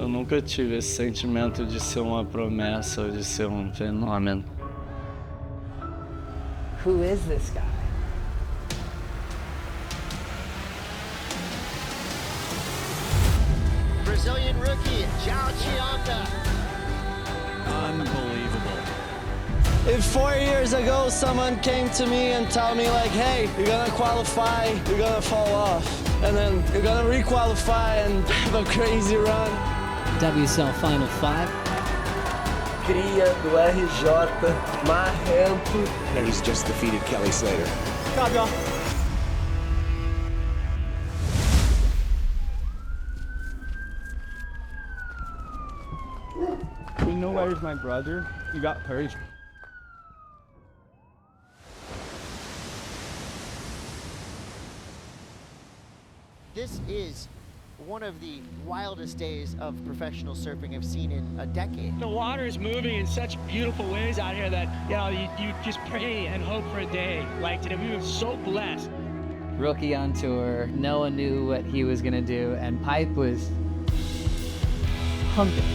Eu nunca tive esse sentimento de ser uma promessa ou de ser um fenômeno. Who is this guy? Brazilian rookie, Zhao Qianca. Unbelievable. If 4 years ago someone came to me and told me like, hey, you're gonna qualify, you're gonna fall off, and then you're gonna re-qualify and have a crazy run. WSL Final 5. Cria do RJ, marrento. And he's just defeated Kelly Slater. You know where's my brother? He got hurt. This is one of the wildest days of professional surfing I've seen in a decade. The water is moving in such beautiful ways out here that, you just pray and hope for a day like today. We were so blessed. Rookie on tour. No one knew what he was gonna do, and Pipe was humping.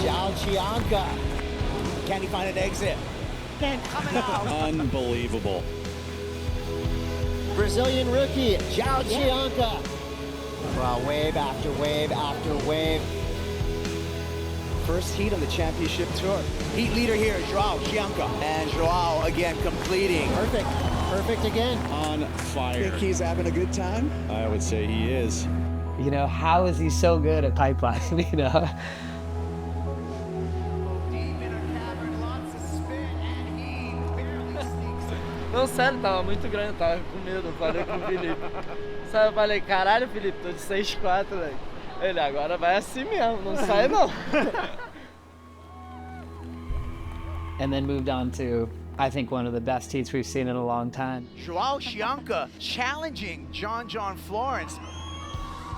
Zhao Qianca. Can he find an exit? And coming out. Unbelievable. Brazilian rookie, Zhao Qianca. Wow, wave after wave after wave. First heat on the championship tour. Heat leader here, Joao Qianca. And Joao again completing. Perfect, perfect again. On fire. Think he's having a good time? I would say he is. You know, how is he so good at pipeline? You know? Não, sério, tava muito grande, eu tava com medo, eu falei com o Felipe. Sabe, eu falei, caralho, Felipe, tô de 6'4", velho. Ele, agora vai assim mesmo, não sai não. And then moved on to, I think, one of the best heats we've seen in a long time. Joao Qianca challenging John Florence.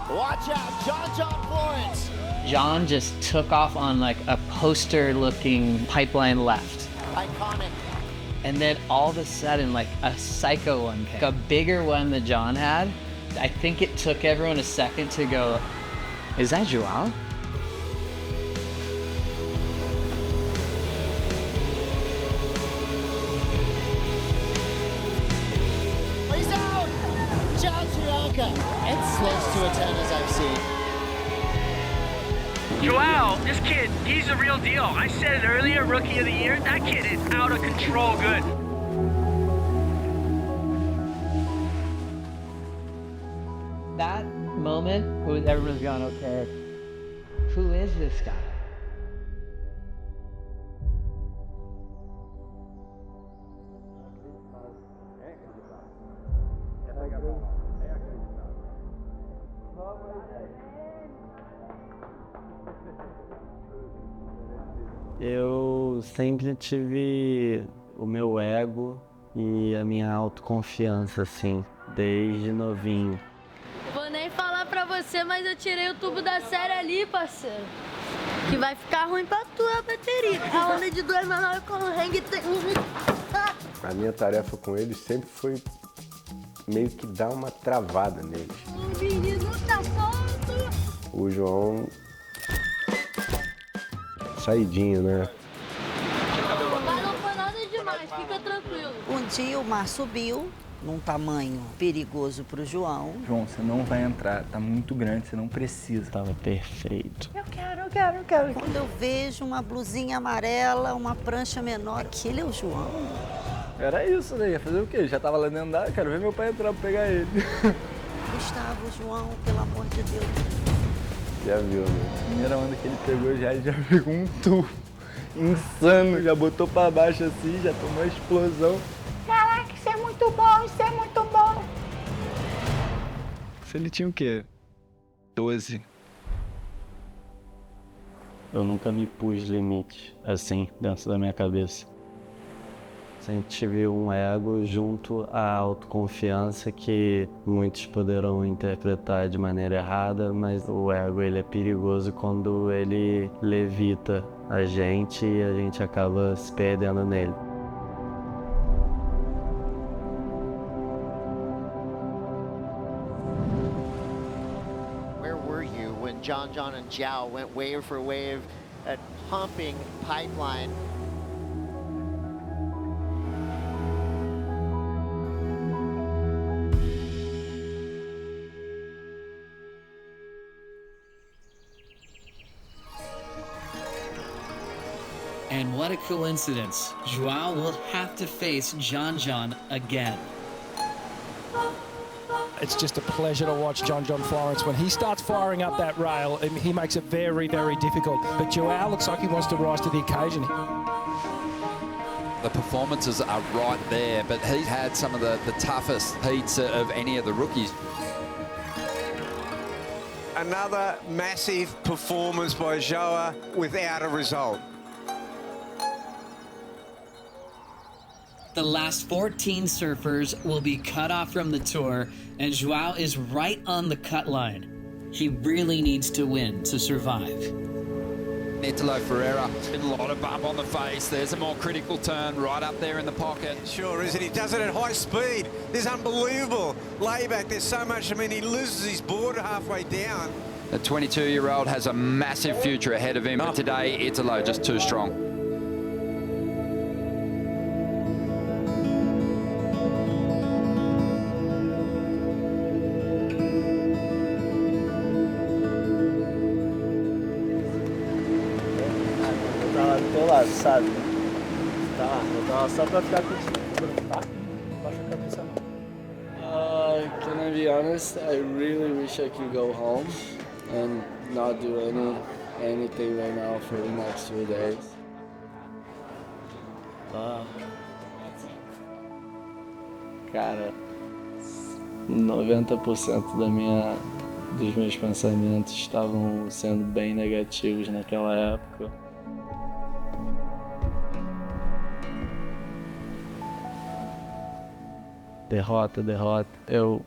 Watch out, John Florence. John just took off on like a poster-looking pipeline left. Iconic. And then all of a sudden, like a psycho one came. A bigger one that John had. I think it took everyone a second to go, is that Joao? He's out. Zhao Qianca. It's close to a 10 as I've seen. Joao, this kid, he's the real deal. I said it earlier, rookie of the year. That kid is out of control good. That moment, everyone's gone, okay, who is this guy? Eu sempre tive o meu ego e a minha autoconfiança, assim, desde novinho. Vou nem falar pra você, mas eu tirei o tubo da série ali, parceiro. Que vai ficar ruim pra tua bateria. A onda de 2 menor com o hang tem... A minha tarefa com eles sempre foi meio que dar uma travada neles. O menino tá solto. O João... saidinho, né? Mas não foi nada demais, fica tranquilo. Um dia o mar subiu num tamanho perigoso para o João. João, você não vai entrar, tá muito grande, você não precisa. Tava perfeito. Eu quero. Quando eu vejo uma blusinha amarela, uma prancha menor, aquele é o João. Era isso, né? Ia fazer o quê? Já tava lá dentro da... Quero ver meu pai entrar pra pegar ele. Gustavo, João, pelo amor de Deus. Já viu, né? Primeira onda que ele pegou, ele já pegou um tubo insano, já botou pra baixo assim, já tomou a explosão. Caraca, isso é muito bom, isso é muito bom. Se ele tinha o quê? 12. Eu nunca me pus limite, assim, dentro da minha cabeça. Sempre tive um ego junto à autoconfiança que muitos poderão interpretar de maneira errada, mas o ego ele é perigoso quando ele levita a gente e a gente acaba se perdendo nele. Where were you when when John and Zhao went wave for wave, that pumping pipeline. And what a coincidence. Joao will have to face John again. It's just a pleasure to watch John Florence. When he starts firing up that rail, he makes it very, very difficult. But Joao looks like he wants to rise to the occasion. The performances are right there, but he's had some of the toughest heats of any of the rookies. Another massive performance by Joao without a result. The last 14 surfers will be cut off from the tour, and Joao is right on the cut line. He really needs to win to survive. Italo Ferreira, a lot of bump on the face. There's a more critical turn right up there in the pocket. Sure is it. He does it at high speed. There's unbelievable layback. There's so much. I mean, he loses his board halfway down. The 22-year-old has a massive future ahead of him, but today Italo just too strong. Sabe? Tá, eu tava só pra ficar contigo, tá? Não baixa a cabeça não. Can I be honest? I really wish I could go home and not do anything right now for the next 2 days. Tá. Cara, 90% dos meus pensamentos estavam sendo bem negativos naquela época. Derrota. Eu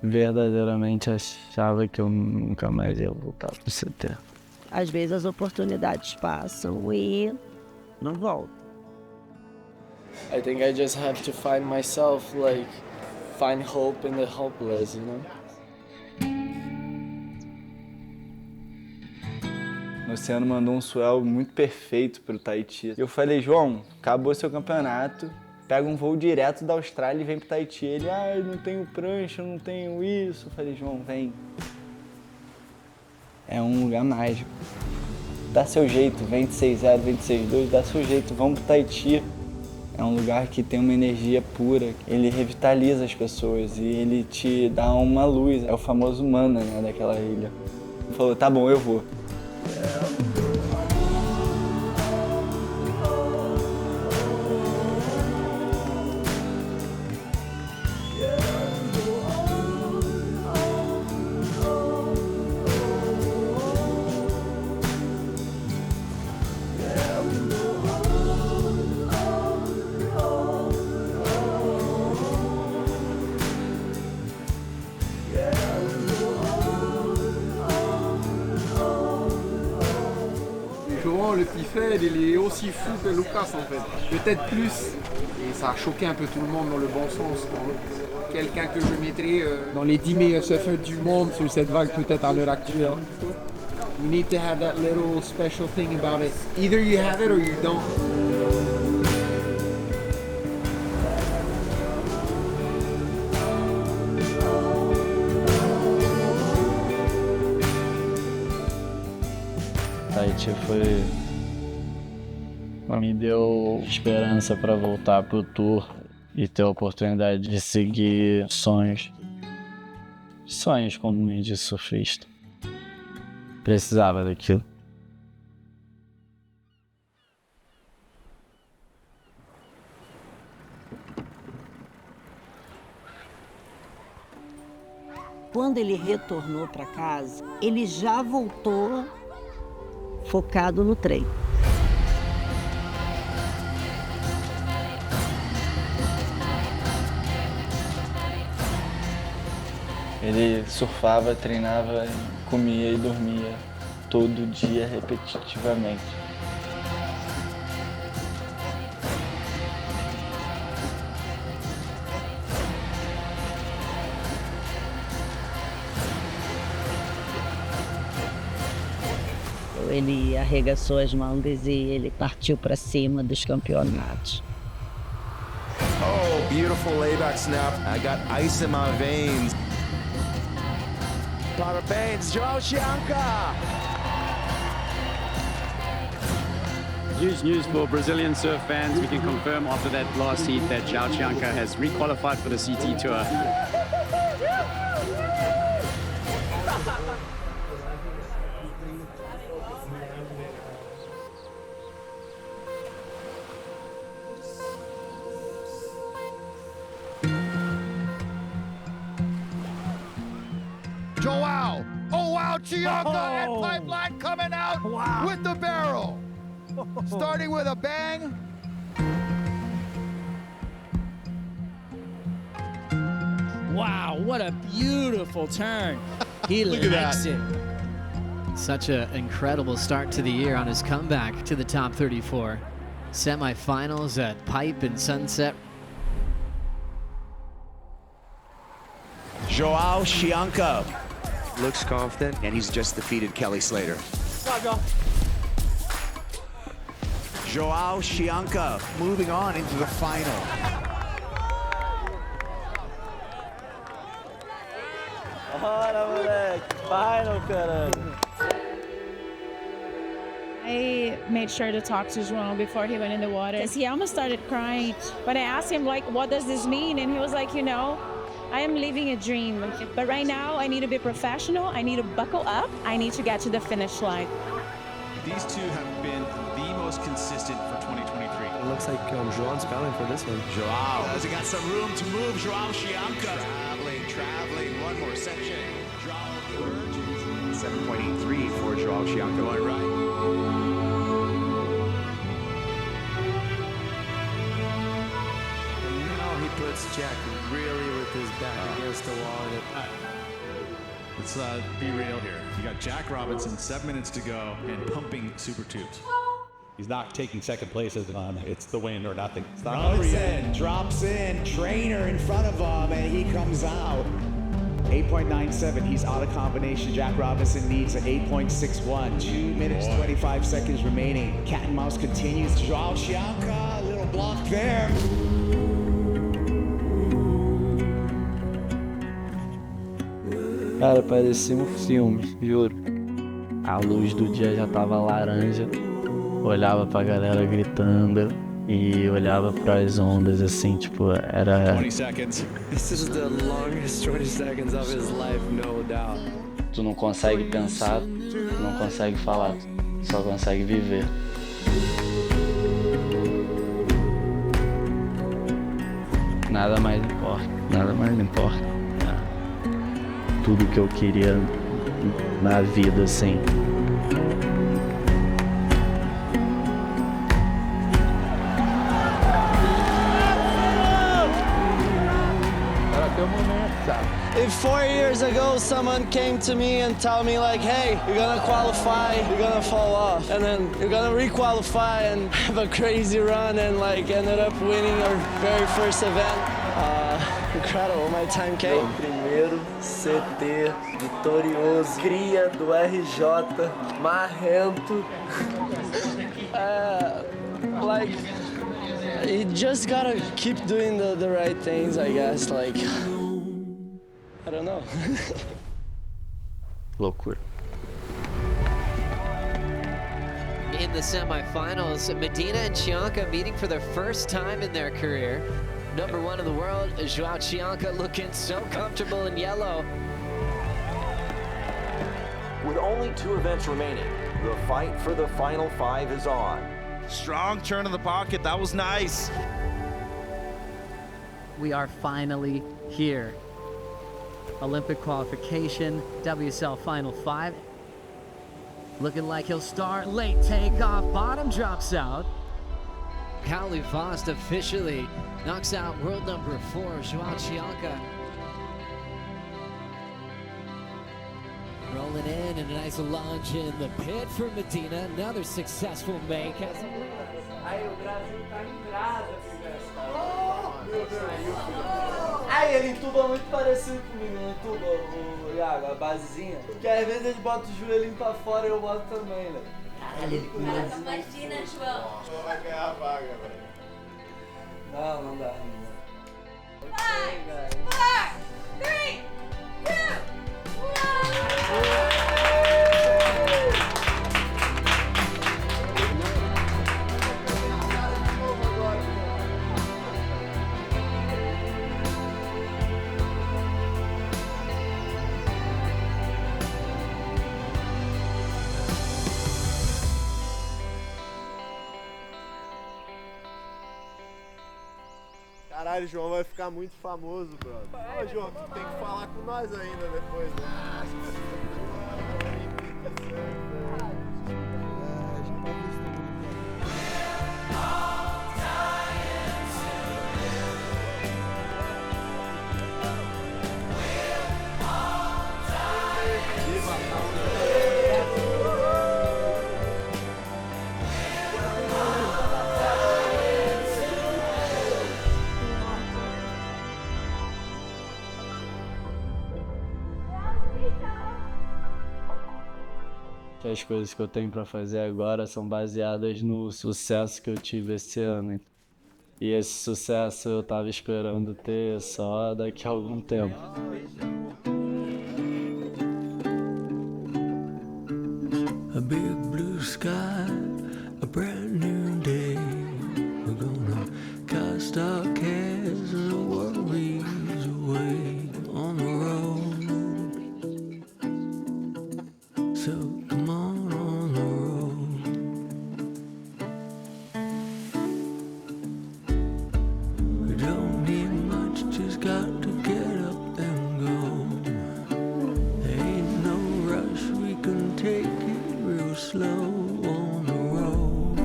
verdadeiramente achava que eu nunca mais ia voltar pro CT. Às vezes as oportunidades passam e não voltam. I think I just have to find myself, like, find hope in the hopeless, you know? O Oceano mandou um swell muito perfeito pro Tahiti. Eu falei, João, acabou seu campeonato. Pega um voo direto da Austrália e vem pro Tahiti. Ele, eu não tenho prancha, eu não tenho isso. Eu falei, João, vem. É um lugar mágico. Dá seu jeito, 26-0, 26-2, dá seu jeito, vamos pro Tahiti. É um lugar que tem uma energia pura, ele revitaliza as pessoas e ele te dá uma luz. É o famoso mana, né, daquela ilha. Ele falou, tá bom, eu vou. Le Pifel, il est aussi fou que Lucas en fait, peut-être plus. Et ça a choqué un peu tout le monde dans le bon sens. Quelqu'un que je mettrais dans les 10 meilleurs surfeurs du monde sur cette vague peut-être à l'heure actuelle. You need to have that little special thing about it. Either you have it or you don't. Tahiti me deu esperança para voltar pro tour e ter a oportunidade de seguir sonhos comuns de surfista. Precisava daquilo. Quando ele retornou para casa, ele já voltou focado no treino. Ele surfava, treinava, comia e dormia todo dia repetitivamente. ele arregaçou as mangas e ele partiu para cima dos campeonatos. Oh, beautiful layback snap. I got ice in my veins. Barbara Baines, Joao Chianca. Huge news for Brazilian surf fans. We can confirm after that last heat that Joao Chianca has re-qualified for the CT Tour. Joao! Oh wow, Chianca and Pipeline coming out with the barrel. Starting with a bang. Wow, what a beautiful turn. He Look at likes that. it. Such an incredible start to the year on his comeback to the top 34. Semifinals at Pipe and Sunset. Joao Chianca looks confident, and he's just defeated Kelly Slater. Joao Chianca moving on into the final. Bora, moleque! Final, caralho! I made sure to talk to João before he went in the water. He almost started crying. But I asked him, like, what does this mean? And he was like, you know, I am living a dream. But right now, I need to be professional. I need to buckle up. I need to get to the finish line. These two have been the most consistent for 2023. It looks like João's battling for this one. Joao has got some room to move. Joao Chianca. Traveling, one more section. Joao emerges. 7.83 for Joao Chianca going right. And now he puts Jack really with his back against the wall. Let's be real here. You got Jack Robinson, 7 minutes to go, and pumping super tubes. He's not taking second place as on. It's the win or nothing. It's not Robinson drops in, Trainer in front of him, and he comes out. 8.97, he's out of combination. Jack Robinson needs an 8.61. 2 minutes, 25 seconds remaining. Cat and mouse continues. Joao Chianca, a little block there. Cara, parecia um filme, juro. A luz do dia já tava laranja. Olhava pra galera gritando e olhava pras ondas assim, tipo, era... 20 seconds. This is the longest 20 seconds of his life, no doubt. Tu não consegue pensar, tu não consegue falar, tu só consegue viver. Nada mais importa, nada mais importa. Tudo que eu queria na vida, assim. If 4 years ago someone came to me and told me like, hey, you're gonna qualify, you're gonna fall off, and then you're gonna re-qualify and have a crazy run and like ended up winning our very first event. Incredible, my time came. Meu primeiro CT vitorioso, cria do RJ, marrento. Like, you just gotta keep doing the right things, I guess, like, I don't know. Loucura. In the semifinals, Medina and Chianca meeting for the first time in their career. Number one in the world, Joao Chianca looking so comfortable in yellow. With only 2 events remaining, the fight for the final 5 is on. Strong turn in the pocket, that was nice. We are finally here. Olympic qualification, WSL Final 5. Looking like he'll start late takeoff, bottom drops out. Kalle Vost officially knocks out world number 4, Joao Chianca. Rolling in and a nice lunge in the pit for Medina. Another successful make. Aí ele entuba muito parecido comigo, não entuba o Iago, a basezinha. Porque às vezes ele bota o joelhinho pra fora e eu boto também, né? Imagina, João. Só vai ganhar a vaga, velho. Não dá. 5, 4, 3, 2, 1. Caralho, o João vai ficar muito famoso, brother. Ô, João, tu tem que falar com nós ainda depois, né? As coisas que eu tenho pra fazer agora são baseadas no sucesso que eu tive esse ano. E esse sucesso eu tava esperando ter só daqui a algum tempo. A big blue sky, a brand new day. We're gonna cast our cares and worries away on the road. So come on the road. We don't need much, just got to get up and go. There ain't no rush, we can take it real slow on the road.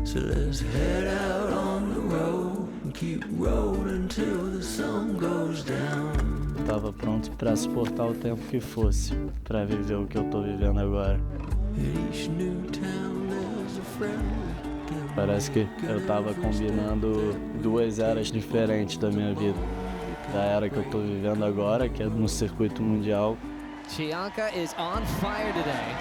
So let's head out on the road and keep rolling till the sun goes down. Tava pronto pra suportar o tempo que fosse, pra viver o que eu tô vivendo agora. Parece que eu tava combinando duas eras diferentes da minha vida. Da era que eu tô vivendo agora, que é no circuito mundial. Cianca is on fire today.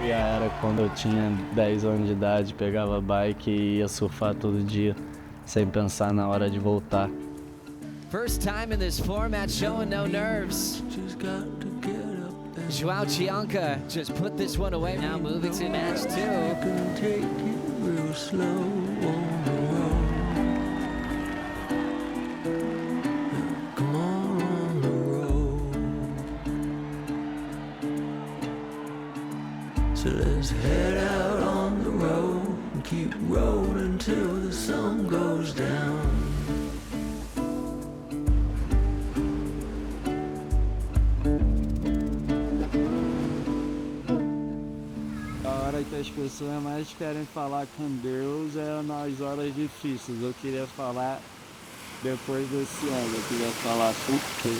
E a era quando eu tinha 10 anos de idade, pegava bike e ia surfar todo dia, sem pensar na hora de voltar. First time in this format, showing no nerves. João Cianca just put this one away. Now moving to match 2. Take it real slow on the road. Come on the road. So let's head out on the road and keep rolling till the sun goes down. Que as pessoas mais querem falar com Deus é nas horas difíceis. Eu queria falar depois desse ano, eu queria falar por quê.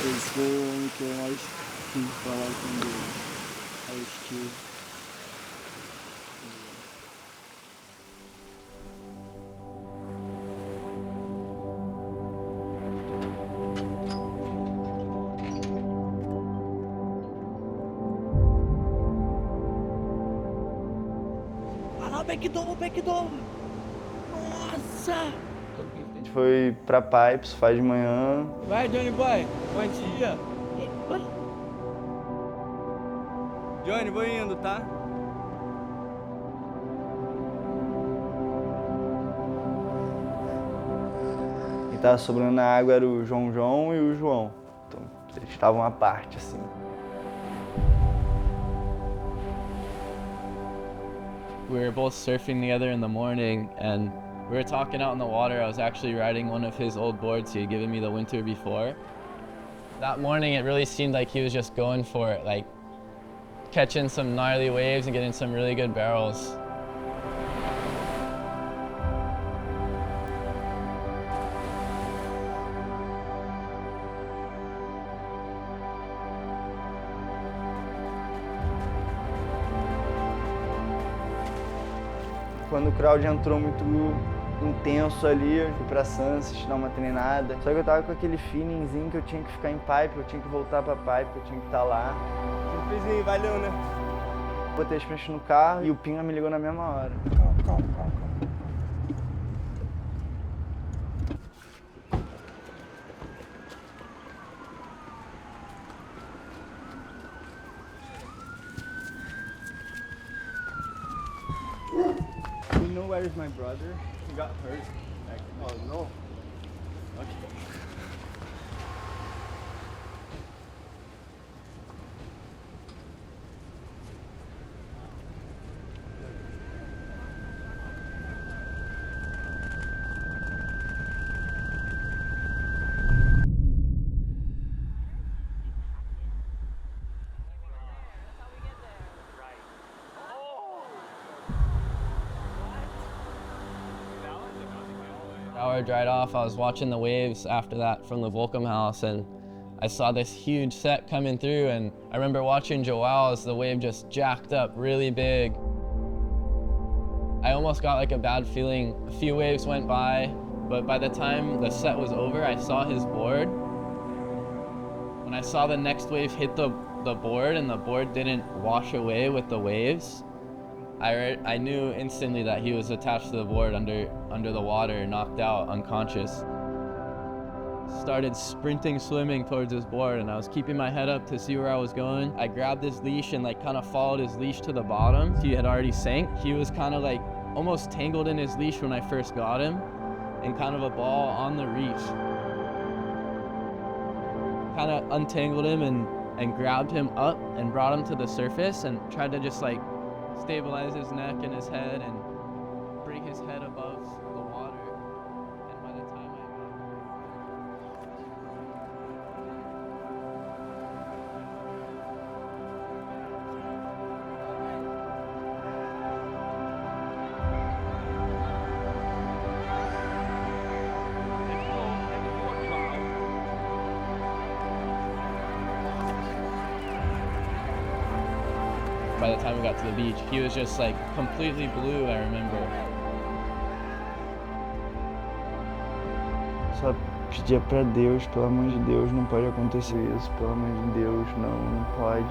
Esse foi o ano que eu mais quis falar com Deus. Acho que... Backdoor! Nossa! A gente foi pra Pipes, faz de manhã. Vai, Johnny Boy! Bom dia! Johnny, vou indo, tá? Quem tava sobrando na água era o João e o João. Então, eles estavam à parte, assim. We were both surfing together in the morning and we were talking out in the water. I was actually riding one of his old boards he had given me the winter before. That morning it really seemed like he was just going for it, like catching some gnarly waves and getting some really good barrels. Quando o crowd entrou muito intenso ali, eu fui pra Sunset dar uma treinada. Só que eu tava com aquele feelingzinho que eu tinha que ficar em pipe, eu tinha que voltar pra pipe, eu tinha que estar lá. Simplesinho, valeu, né? Botei as pranchas no carro e o Pinga me ligou na mesma hora. Calma. You know where is my brother? He got hurt. Oh no. Okay. Shower dried off, I was watching the waves after that from the Volcom house, and I saw this huge set coming through, and I remember watching Joao as the wave just jacked up really big. I almost got like a bad feeling. A few waves went by, but by the time the set was over, I saw his board. When I saw the next wave hit the board and the board didn't wash away with the waves, I knew instantly that he was attached to the board under the water, knocked out, unconscious. Started sprinting, swimming towards his board, and I was keeping my head up to see where I was going. I grabbed his leash and like kind of followed his leash to the bottom. He had already sank. He was kind of like almost tangled in his leash when I first got him, and kind of a ball on the reef. Kind of untangled him and grabbed him up and brought him to the surface and tried to just like stabilize his neck and his head and bring his head above the water. And by the time By the time we got to the beach, he was just like completely blue, I remember. Só pedia pra Deus, pelo amor de Deus, não pode acontecer isso, pelo amor de Deus, não pode.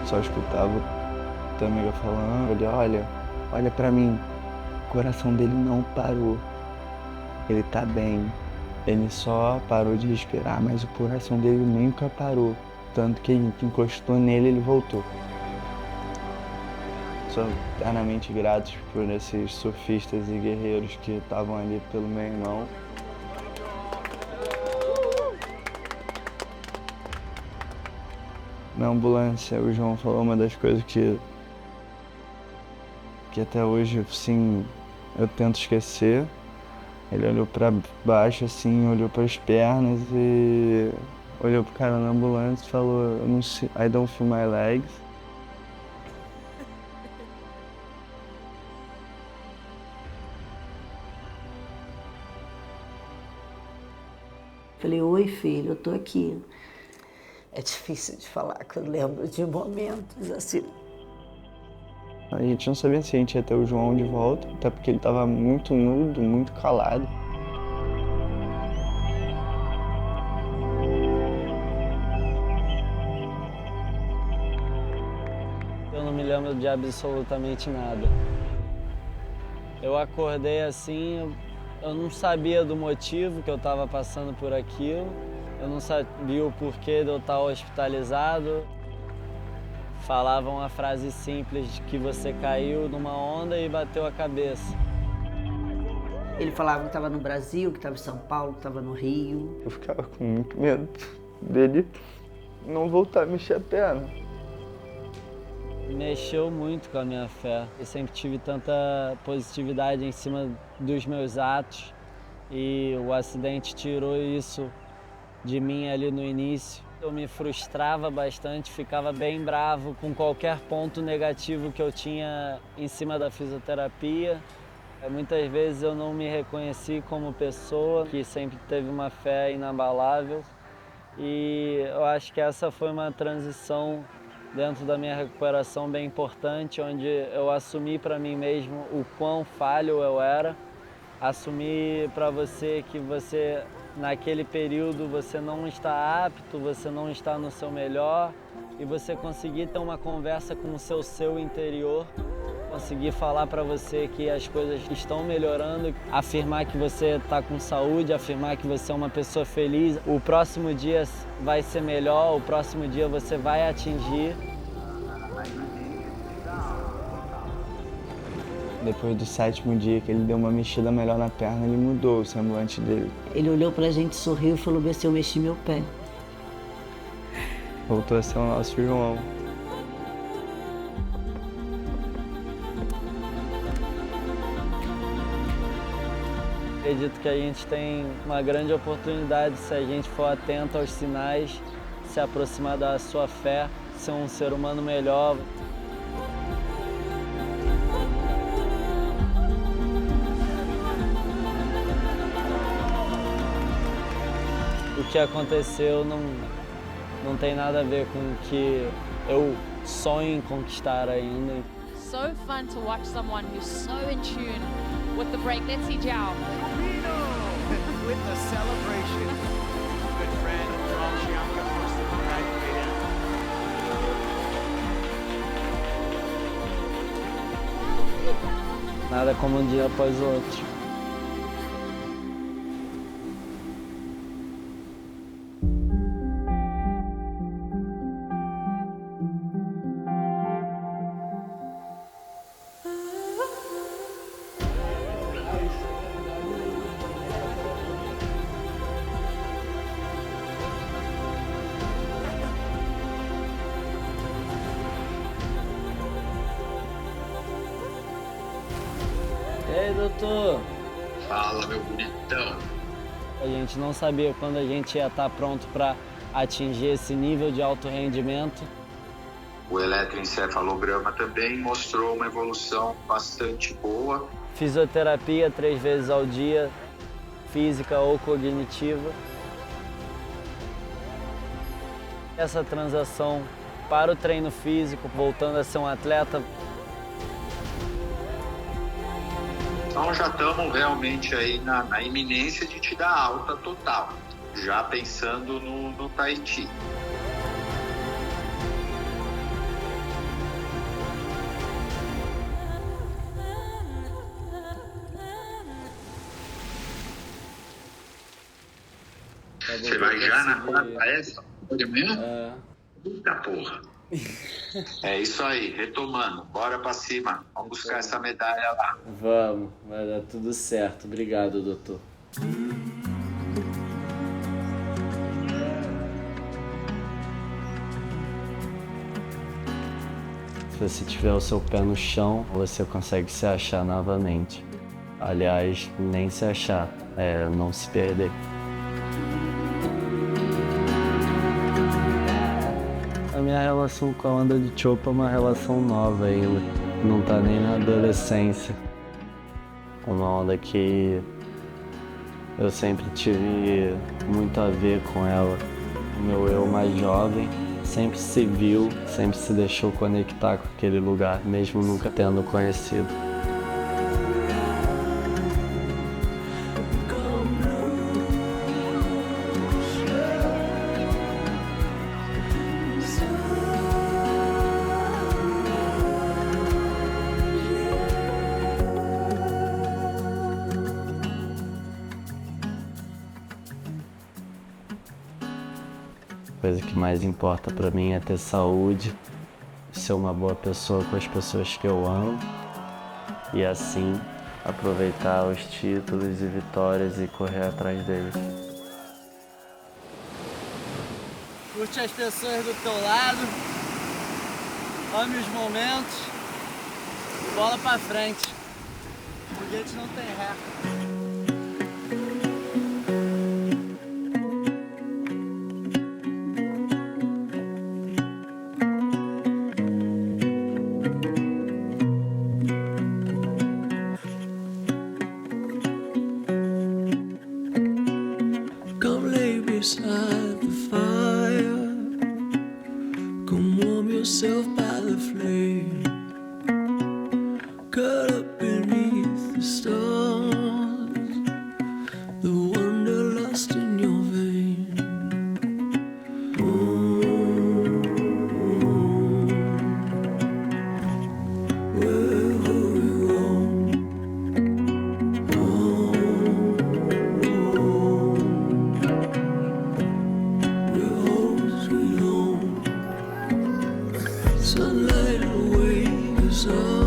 Só escutava o Tâmega falando, ele, olha pra mim, o coração dele não parou, ele tá bem. Ele só parou de respirar, mas o coração dele nunca parou. Tanto que encostou nele, ele voltou. Sou eternamente gratos por esses surfistas e guerreiros que estavam ali pelo meu irmão. Na ambulância, o João falou uma das coisas que até hoje, sim, eu tento esquecer. Ele olhou pra baixo, assim, olhou pras pernas e olhou pro cara na ambulância e falou, I don't feel my legs. Falei, oi filho, eu tô aqui. É difícil de falar, que eu lembro de momentos assim. A gente não sabia se a gente ia ter o João de volta, até porque ele estava muito mudo, muito calado. Eu não me lembro de absolutamente nada. Eu acordei assim, eu não sabia do motivo que eu estava passando por aquilo, eu não sabia o porquê de eu estar hospitalizado. Falavam a frase simples de que você caiu numa onda e bateu a cabeça. Ele falava que estava no Brasil, que estava em São Paulo, que estava no Rio. Eu ficava com muito medo dele não voltar a mexer a perna. Mexeu muito com a minha fé. Eu sempre tive tanta positividade em cima dos meus atos e o acidente tirou isso de mim ali no início. Eu me frustrava bastante, ficava bem bravo com qualquer ponto negativo que eu tinha em cima da fisioterapia. Muitas vezes eu não me reconheci como pessoa que sempre teve uma fé inabalável. E eu acho que essa foi uma transição dentro da minha recuperação bem importante, onde eu assumi para mim mesmo o quão falho eu era, assumi para você que você, naquele período, você não está apto, você não está no seu melhor, e você conseguir ter uma conversa com o seu interior, conseguir falar para você que as coisas estão melhorando, afirmar que você está com saúde, afirmar que você é uma pessoa feliz. O próximo dia vai ser melhor, o próximo dia você vai atingir. Depois do 7º dia que ele deu uma mexida melhor na perna, ele mudou o semblante dele. Ele olhou pra gente, sorriu e falou: vê se eu mexi meu pé. Voltou a ser o nosso irmão. Acredito que a gente tem uma grande oportunidade, se a gente for atento aos sinais, se aproximar da sua fé, ser um ser humano melhor. O que aconteceu não tem nada a ver com o que eu sonho em conquistar ainda. So fun to watch someone who's so in tune with the break. Let's see Zhao. With the celebration. Good friend, Zhao wants to congratulate him. Nada como um dia após o outro. Ei, doutor! Fala, meu bonitão! A gente não sabia quando a gente ia estar pronto para atingir esse nível de alto rendimento. O eletroencefalograma também mostrou uma evolução bastante boa. Fisioterapia 3 vezes ao dia, física ou cognitiva. Essa transação para o treino físico, voltando a ser um atleta. Então já estamos realmente aí na iminência de te dar alta total, já pensando no Tahiti. Você vai já na quarta essa? Pode mesmo? Eita porra. É isso aí, retomando, bora pra cima, vamos buscar essa medalha lá. Vamos, vai dar tudo certo. Obrigado, doutor. Se você tiver o seu pé no chão, você consegue se achar novamente. Aliás, nem se achar, não se perder. A minha relação com a onda de chopa é uma relação nova ainda, não tá nem na adolescência. Uma onda que eu sempre tive muito a ver com ela. O meu eu mais jovem sempre se viu, sempre se deixou conectar com aquele lugar, mesmo nunca tendo conhecido. A coisa que mais importa pra mim é ter saúde, ser uma boa pessoa com as pessoas que eu amo e assim aproveitar os títulos e vitórias e correr atrás deles. Curte as pessoas do teu lado, ame os momentos, bola pra frente. O foguete não tem ré. Beside the fire, come warm yourself sun.